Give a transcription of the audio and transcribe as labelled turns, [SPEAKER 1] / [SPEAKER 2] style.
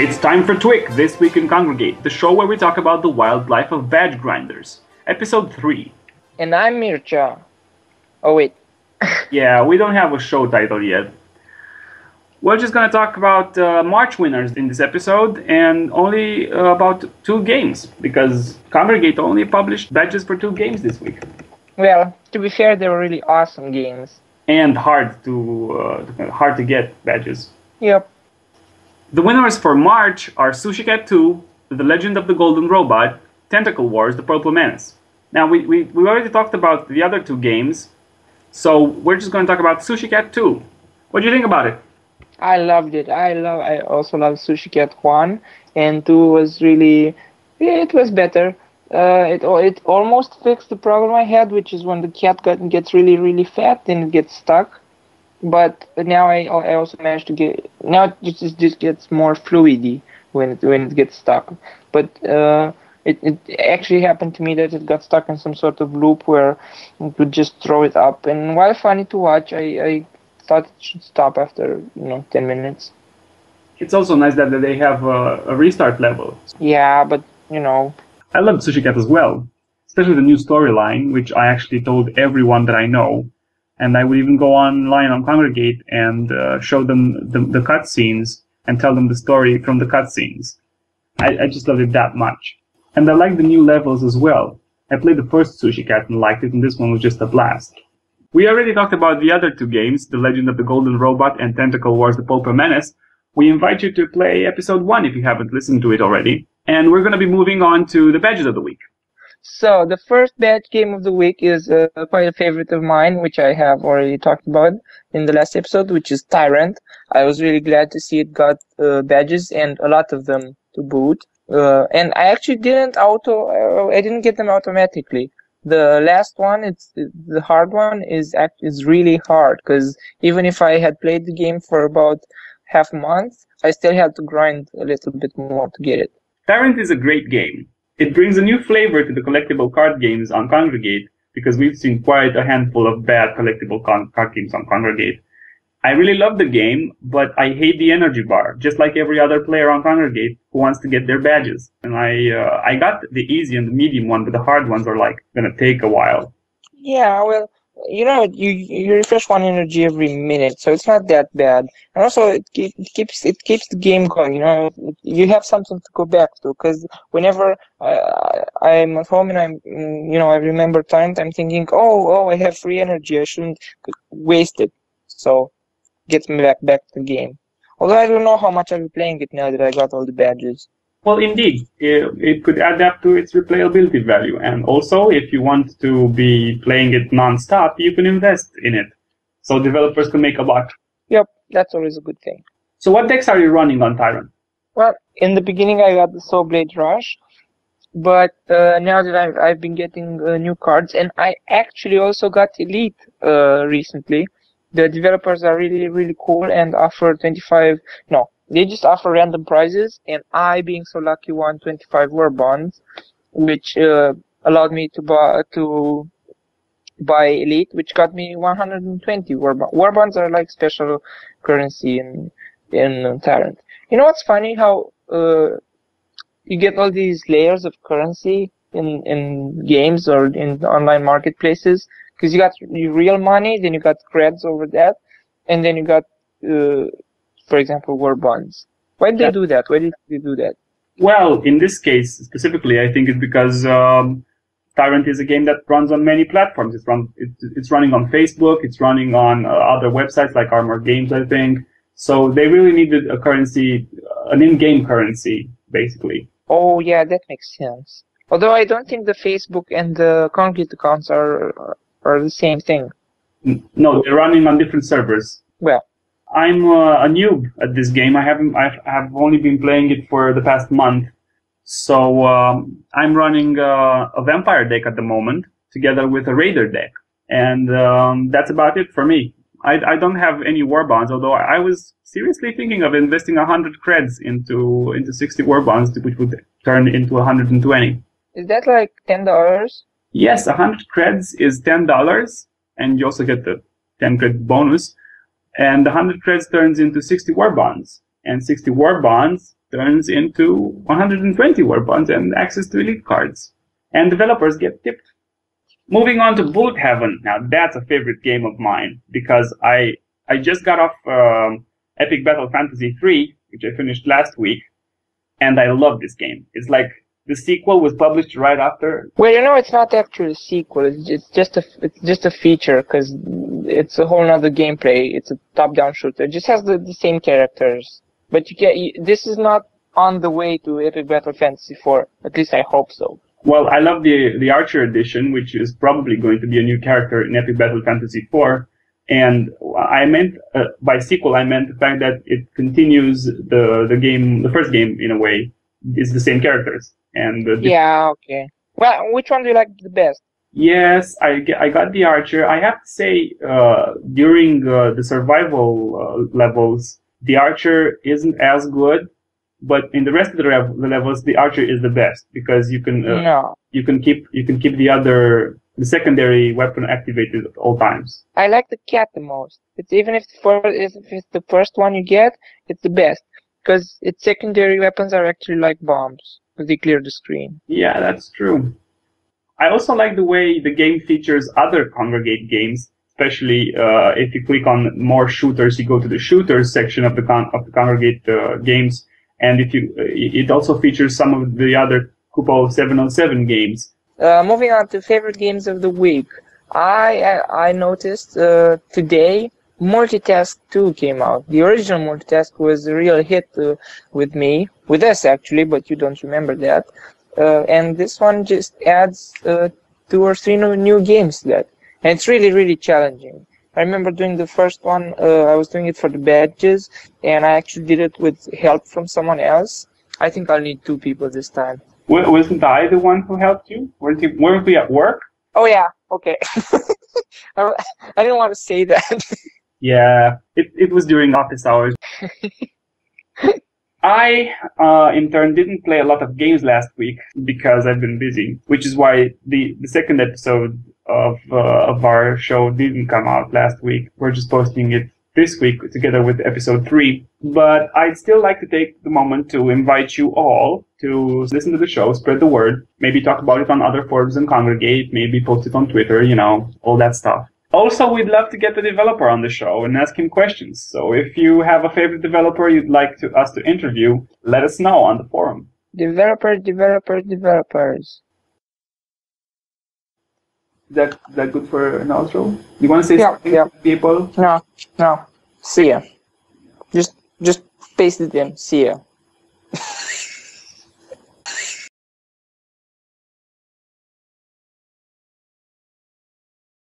[SPEAKER 1] It's time for Twick, This Week in Kongregate, the show where we talk about the wildlife of badge grinders. Episode 3.
[SPEAKER 2] And I'm Mircha. Oh, wait.
[SPEAKER 1] Yeah, we don't have a show title yet. We're just going to talk about March winners in this episode and only about 2 games, because Kongregate only published badges for 2 games this week.
[SPEAKER 2] Well, to be fair, they were really awesome games.
[SPEAKER 1] And hard to get badges.
[SPEAKER 2] Yep.
[SPEAKER 1] The winners for March are Sushi Cat 2, The Legend of the Golden Robot, Tentacle Wars, The Purple Menace. Now, we already talked about the other 2 games, so we're just going to talk about Sushi Cat 2. What do you think about it?
[SPEAKER 2] I loved it. I also love Sushi Cat 1, and 2 was really, it was better. It almost fixed the problem I had, which is when the cat gets really, really fat, then it gets stuck. But now I also managed to get, now it just gets more fluidy when it gets stuck. But it actually happened to me that it got stuck in some sort of loop where it would just throw it up. And while funny to watch, I thought it should stop after 10 minutes.
[SPEAKER 1] It's also nice that they have a restart level.
[SPEAKER 2] Yeah, but
[SPEAKER 1] I love Sushi Cat as well, especially the new storyline, which I actually told everyone that I know. And I would even go online on Kongregate and show them the cutscenes and tell them the story from the cutscenes. I just loved it that much. And I like the new levels as well. I played the first Sushi Cat and liked it, and this one was just a blast. We already talked about the other 2 games, The Legend of the Golden Robot and Tentacle Wars, The Purple Menace. We invite you to play episode 1 if you haven't listened to it already. And we're going to be moving on to the badges of the week.
[SPEAKER 2] So the first badge game of the week is quite a favorite of mine, which I have already talked about in the last episode, which is Tyrant. I was really glad to see it got badges, and a lot of them to boot. And I actually I didn't get them automatically. The last one, the hard one, is really hard, because even if I had played the game for about half a month, I still had to grind a little bit more to get it.
[SPEAKER 1] Tyrant is a great game. It brings a new flavor to the collectible card games on Kongregate, because we've seen quite a handful of bad collectible card games on Kongregate. I really love the game, but I hate the energy bar, just like every other player on Kongregate who wants to get their badges. And I got the easy and the medium one, but the hard ones are gonna take a while.
[SPEAKER 2] Yeah, well, you refresh 1 energy every minute, so it's not that bad. And also, it keeps the game going. You have something to go back to, because whenever I'm at home and I remember time, I'm thinking, oh, I have free energy, I shouldn't waste it. So, get me back to the game. Although I don't know how much I'll be playing it now that I got all the badges.
[SPEAKER 1] Well, indeed, it could add up to its replayability value. And also, if you want to be playing it non-stop, you can invest in it, so developers can make a buck.
[SPEAKER 2] Yep, that's always a good thing.
[SPEAKER 1] So what decks are you running on Tyrant?
[SPEAKER 2] Well, in the beginning I got the Soul Blade Rush, but now that I've been getting new cards, and I actually also got Elite recently. The developers are really, really cool and offer they just offer random prizes, and I, being so lucky, won 25 war bonds, which allowed me to buy Elite, which got me 120 war bonds. War bonds are like special currency in Tyrant. You know what's funny? How you get all these layers of currency in games or in online marketplaces, because you got your real money, then you got creds over that, and then you got for example, war bonds. Why did they do that? Why did they do that?
[SPEAKER 1] Well, in this case specifically, I think it's because Tyrant is a game that runs on many platforms. It's running on Facebook. It's running on other websites like Armor Games, I think. So they really needed a currency, an in-game currency, basically.
[SPEAKER 2] Oh yeah, that makes sense. Although I don't think the Facebook and the Kongregate accounts are the same thing.
[SPEAKER 1] No, they're running on different servers.
[SPEAKER 2] Well,
[SPEAKER 1] I'm a noob at this game. I've only been playing it for the past month. So I'm running a vampire deck at the moment, together with a raider deck. And that's about it for me. I don't have any war bonds, although I was seriously thinking of investing 100 creds into 60 war bonds, which would turn into 120.
[SPEAKER 2] Is that like $10?
[SPEAKER 1] Yes, 100 creds is $10, and you also get the 10 cred bonus. And the 100 creds turns into 60 war bonds. And 60 war bonds turns into 120 war bonds and access to elite cards. And developers get tipped. Moving on to Bullet Heaven. Now that's a favorite game of mine because I just got off Epic Battle Fantasy 3, which I finished last week, and I love this game. It's like the sequel was published right after.
[SPEAKER 2] Well, it's not actually a sequel. It's just a feature because it's a whole other gameplay. It's a top-down shooter. It just has the same characters. But this is not on the way to Epic Battle Fantasy 4. At least I hope so.
[SPEAKER 1] Well, I love the Archer edition, which is probably going to be a new character in Epic Battle Fantasy 4. And I meant by sequel, I meant the fact that it continues the game, the first game in a way. It's the same characters. And
[SPEAKER 2] yeah, okay. Well, which one do you like the best?
[SPEAKER 1] Yes, I got the Archer. I have to say, during the survival levels, the Archer isn't as good. But in the rest of the levels, the Archer is the best because you can keep the secondary weapon activated at all times.
[SPEAKER 2] I like the cat the most. It's even if it's the first one you get, it's the best because its secondary weapons are actually like bombs because they clear the screen.
[SPEAKER 1] Yeah, that's true. I also like the way the game features other Kongregate games, especially if you click on more shooters, you go to the shooters section of the Kongregate games. And it also features some of the other Kupo 707 games.
[SPEAKER 2] Moving on to favorite games of the week, I noticed today Multitask 2 came out. The original Multitask was a real hit with us actually, but you don't remember that. And this one just adds 2 or 3 new games to that, and it's really, really challenging. I remember doing the first one, I was doing it for the badges, and I actually did it with help from someone else. I think I'll need 2 people this time.
[SPEAKER 1] Wasn't I the one who helped you? Weren't we at work?
[SPEAKER 2] Oh yeah, okay. I didn't want to say that.
[SPEAKER 1] Yeah, it was during office hours. I, in turn, didn't play a lot of games last week because I've been busy, which is why the second episode of our show didn't come out last week. We're just posting it this week together with episode 3. But I'd still like to take the moment to invite you all to listen to the show, spread the word, maybe talk about it on other forums and Kongregate, maybe post it on Twitter, all that stuff. Also, we'd love to get the developer on the show and ask him questions. So if you have a favorite developer you'd like us to interview, let us know on the forum.
[SPEAKER 2] Developers.
[SPEAKER 1] Is that good for an outro? You want to say something to people?
[SPEAKER 2] No. See ya. Just paste it in. See ya.